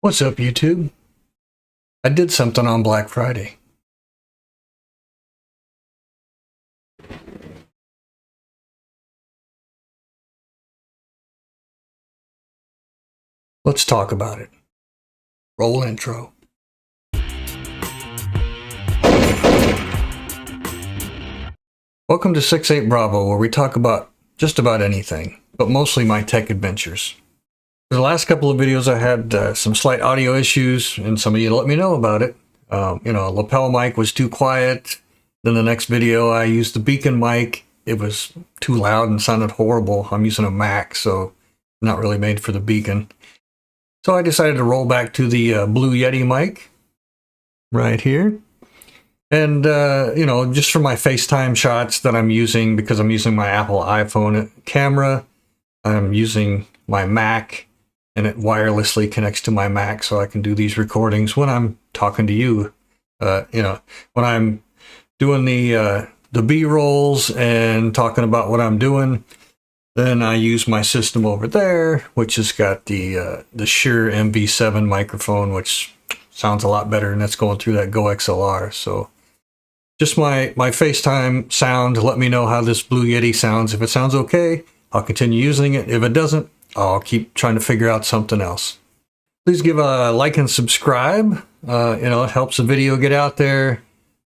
What's up, YouTube? I did something on Black Friday. Let's talk about it. Roll intro. Welcome to 68 Bravo, where we talk about just about anything, but mostly my tech adventures. For the last couple of videos, I had some slight audio issues, and some of you let me know about it. Lapel mic was too quiet. Then the next video, I used the beacon mic. It was too loud and sounded horrible. I'm using a Mac, so not really made for the beacon. So I decided to roll back to the Blue Yeti mic right here. And, just for my FaceTime shots that I'm using, because I'm using my Apple iPhone camera, I'm using my Mac, and it wirelessly connects to my Mac, so I can do these recordings when I'm talking to you. When I'm doing the B-rolls and talking about what I'm doing, then I use my system over there, which has got the Shure MV7 microphone, which sounds a lot better, and that's going through that Go XLR. So just my FaceTime sound, let me know how this Blue Yeti sounds. If it sounds okay, I'll continue using it. If it doesn't, I'll keep trying to figure out something else. Please give a like and subscribe. It helps the video get out there.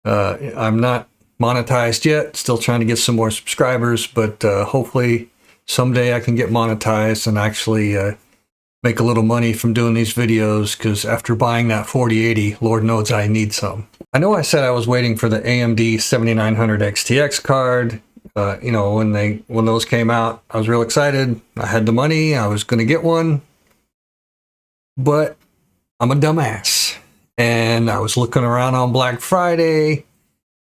I'm not monetized yet, still trying to get some more subscribers, but hopefully someday I can get monetized and actually make a little money from doing these videos, because after buying that 4080, Lord knows I need some. I know I said I was waiting for the AMD 7900 XTX card. When those came out, I was real excited. I had the money. I was going to get one. But I'm a dumbass. And I was looking around on Black Friday,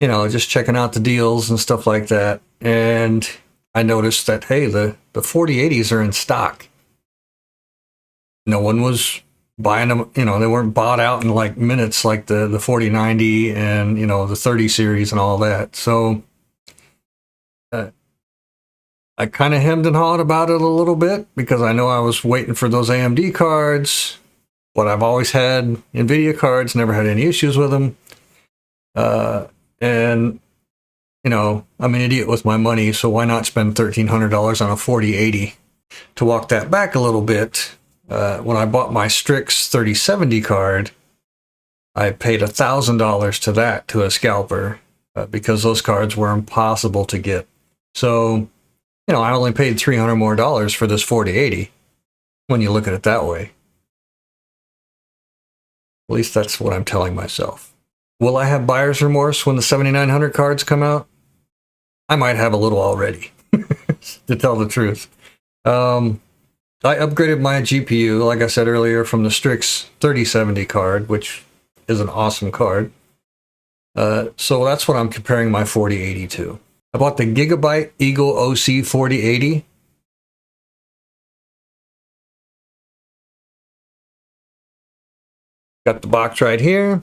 just checking out the deals and stuff like that. And I noticed that, hey, the 4080s are in stock. No one was buying them, they weren't bought out in like minutes like the 4090 and, the 30 series and all that. So I kind of hemmed and hawed about it a little bit, because I know I was waiting for those AMD cards, but I've always had NVIDIA cards, never had any issues with them. I'm an idiot with my money, so why not spend $1,300 on a 4080? To walk that back a little bit, when I bought my STRIX 3070 card, I paid $1,000 to that, to a scalper, because those cards were impossible to get. So, I only paid $300 more for this 4080, when you look at it that way. At least that's what I'm telling myself. Will I have buyer's remorse when the 7900 cards come out? I might have a little already, to tell the truth. I upgraded my GPU, like I said earlier, from the STRIX 3070 card, which is an awesome card. So that's what I'm comparing my 4080 to. I bought the Gigabyte Eagle OC 4080. Got the box right here.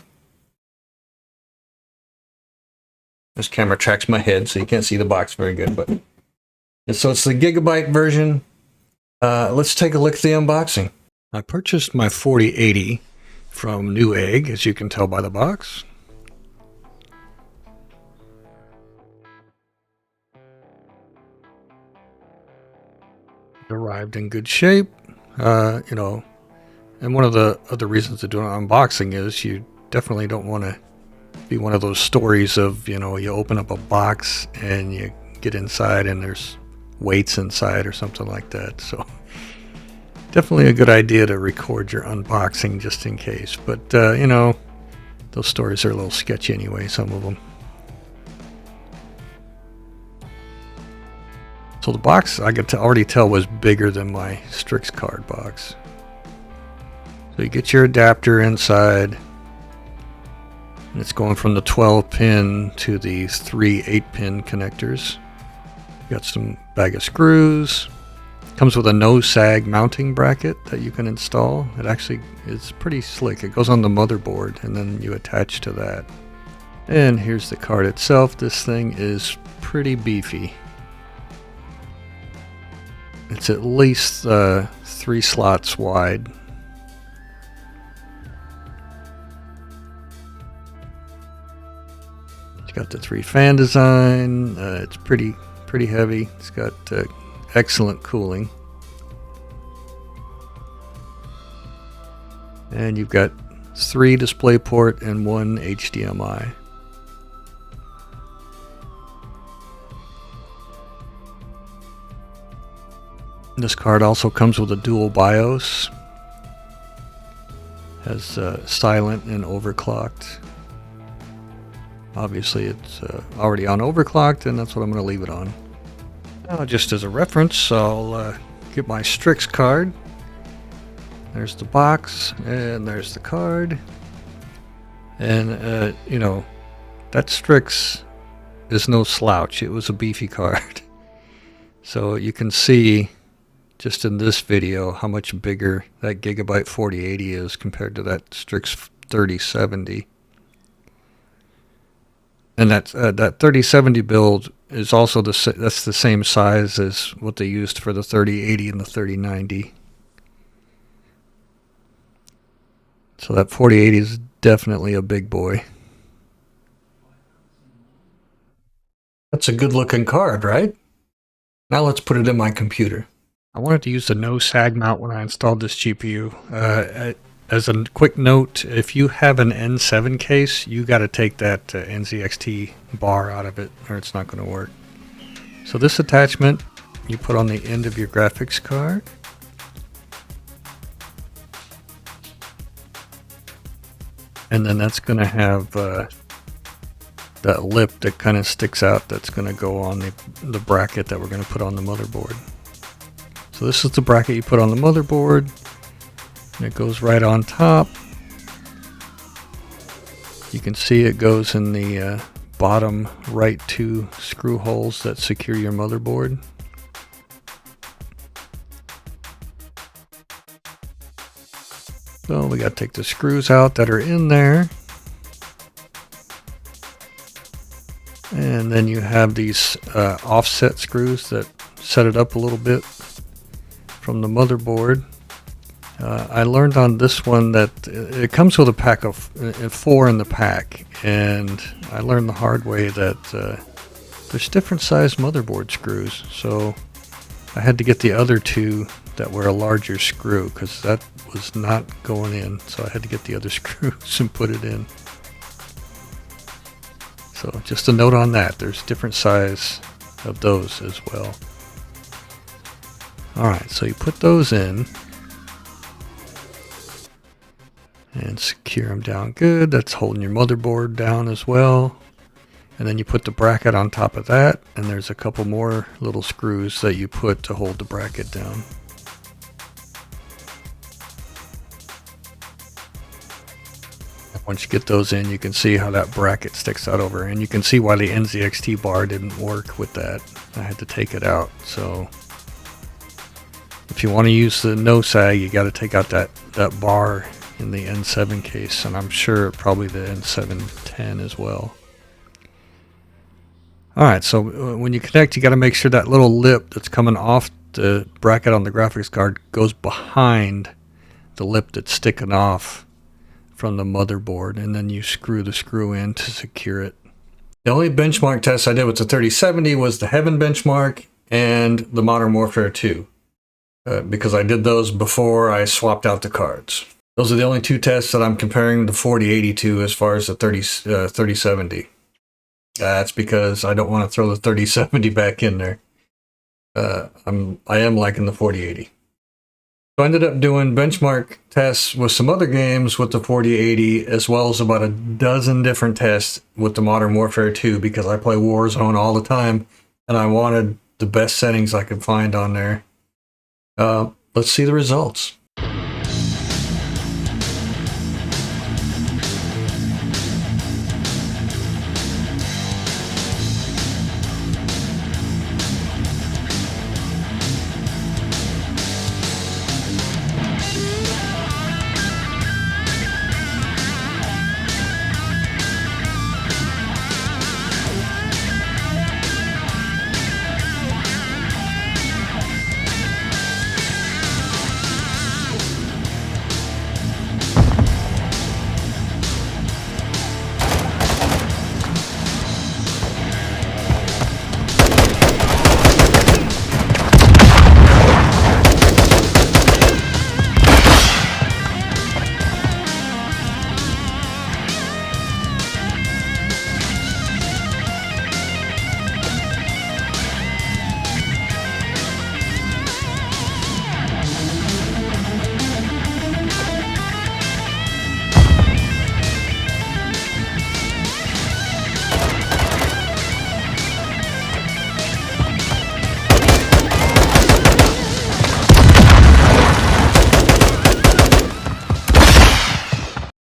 This camera tracks my head, so you can't see the box very good. But so it's the Gigabyte version. Let's take a look at the unboxing. I purchased my 4080 from Newegg, as you can tell by the box. Arrived in good shape, and one of the other reasons to do an unboxing is you definitely don't want to be one of those stories of, you open up a box and you get inside and there's weights inside or something like that. So definitely a good idea to record your unboxing just in case. But, those stories are a little sketchy anyway, some of them. So the box, I could already tell, was bigger than my STRIX card box. So you get your adapter inside. And it's going from the 12-pin to the 3 8-pin connectors. Got some bag of screws. Comes with a no-sag mounting bracket that you can install. It actually is pretty slick. It goes on the motherboard, and then you attach to that. And here's the card itself. This thing is pretty beefy. It's at least 3 slots wide. It's got the 3 fan design. It's pretty heavy. It's got excellent cooling. And you've got 3 DisplayPort and 1 HDMI. This card also comes with a dual BIOS. Has silent and overclocked. Obviously it's already on overclocked, and that's what I'm going to leave it on. Now, just as a reference, I'll get my STRIX card. There's the box, and there's the card. And, you know, that STRIX is no slouch. It was a beefy card. So you can see just in this video how much bigger that Gigabyte 4080 is compared to that STRIX 3070. And that 3070 build is also that's the same size as what they used for the 3080 and the 3090. So that 4080 is definitely a big boy. That's a good looking card, right? Now let's put it in my computer. I wanted to use the no sag mount when I installed this GPU. As a quick note, if you have an N7 case, you got to take that NZXT bar out of it or it's not going to work. So this attachment you put on the end of your graphics card. And then that's going to have that lip that kind of sticks out that's going to go on the bracket that we're going to put on the motherboard. So this is the bracket you put on the motherboard, and it goes right on top. You can see it goes in the bottom right 2 screw holes that secure your motherboard. So we got to take the screws out that are in there. And then you have these offset screws that set it up a little bit from the motherboard. I learned on this one that it comes with a pack of 4 in the pack, and I learned the hard way that there's different size motherboard screws, so I had to get the other 2 that were a larger screw because that was not going in, so I had to get the other screws and put it in. So just a note on that, there's different size of those as well. Alright, so you put those in and secure them down good. That's holding your motherboard down as well. And then you put the bracket on top of that, and there's a couple more little screws that you put to hold the bracket down. Once you get those in, you can see how that bracket sticks out over, and you can see why the NZXT bar didn't work with that. I had to take it out. So if you want to use the no sag, you got to take out that bar in the N7 case, and I'm sure probably the N710 as well. Alright, so when you connect, you got to make sure that little lip that's coming off the bracket on the graphics card goes behind the lip that's sticking off from the motherboard, and then you screw the screw in to secure it. The only benchmark test I did with the 3070 was the Heaven benchmark and the Modern Warfare 2, because I did those before I swapped out the cards. Those are the only 2 tests that I'm comparing the 4080 to as far as the 3070. That's because I don't want to throw the 3070 back in there. I am liking the 4080. So I ended up doing benchmark tests with some other games with the 4080, as well as about a dozen different tests with the Modern Warfare 2, because I play Warzone all the time, and I wanted the best settings I could find on there. Let's see the results.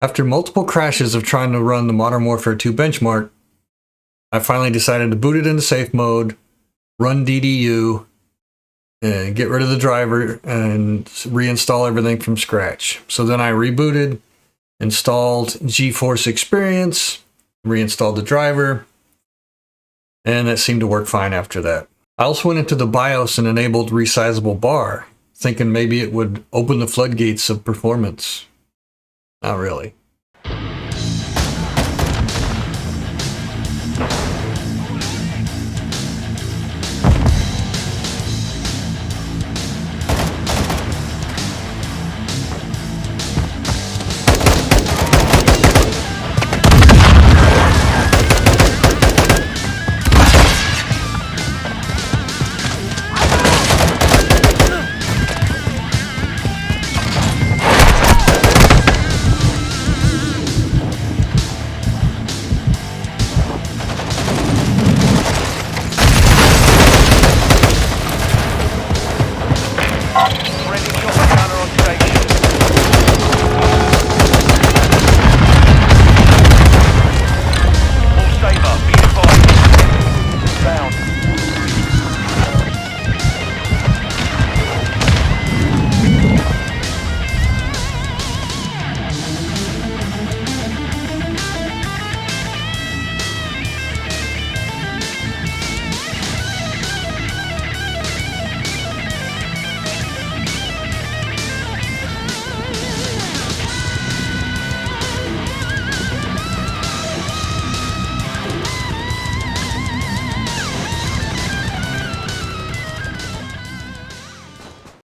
After multiple crashes of trying to run the Modern Warfare 2 benchmark, I finally decided to boot it into safe mode, run DDU, and get rid of the driver and reinstall everything from scratch. So then I rebooted, installed GeForce Experience, reinstalled the driver, and that seemed to work fine after that. I also went into the BIOS and enabled resizable bar, thinking maybe it would open the floodgates of performance. Not really.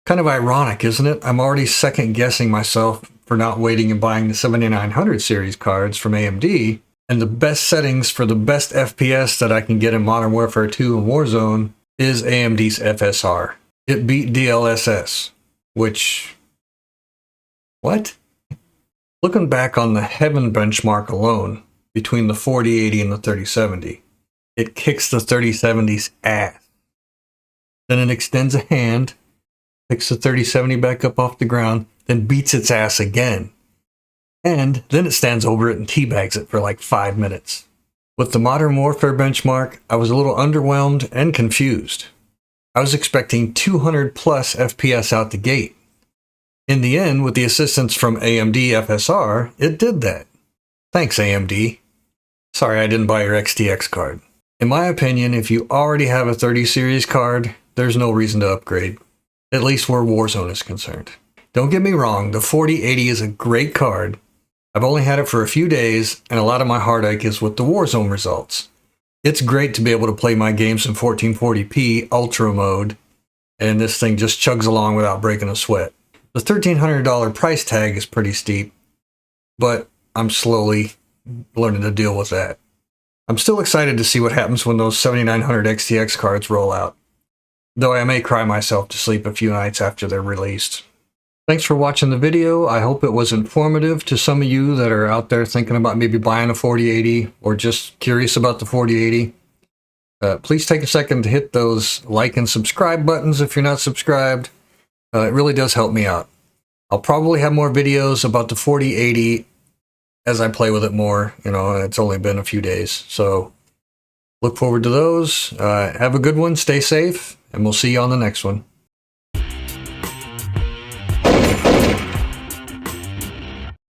Kind of ironic, isn't it? I'm already second guessing myself for not waiting and buying the 7900 series cards from AMD, and the best settings for the best FPS that I can get in Modern Warfare 2 and Warzone is AMD's FSR. It beat DLSS, which... what? Looking back on the Heaven benchmark alone, between the 4080 and the 3070, it kicks the 3070's ass. Then it extends a hand, picks the 3070 back up off the ground, then beats its ass again. And then it stands over it and teabags it for like 5 minutes. With the Modern Warfare benchmark, I was a little underwhelmed and confused. I was expecting 200 plus FPS out the gate. In the end, with the assistance from AMD FSR, it did that. Thanks, AMD. Sorry I didn't buy your XTX card. In my opinion, if you already have a 30 series card, there's no reason to upgrade. At least where Warzone is concerned. Don't get me wrong, the 4080 is a great card. I've only had it for a few days, and a lot of my heartache is with the Warzone results. It's great to be able to play my games in 1440p Ultra mode, and this thing just chugs along without breaking a sweat. The $1,300 price tag is pretty steep, but I'm slowly learning to deal with that. I'm still excited to see what happens when those 7900 XTX cards roll out, though I may cry myself to sleep a few nights after they're released. Thanks for watching the video. I hope it was informative to some of you that are out there thinking about maybe buying a 4080 or just curious about the 4080. Please take a second to hit those like and subscribe buttons if you're not subscribed. It really does help me out. I'll probably have more videos about the 4080 as I play with it more. You know, it's only been a few days, so look forward to those. Have a good one, stay safe, and we'll see you on the next one.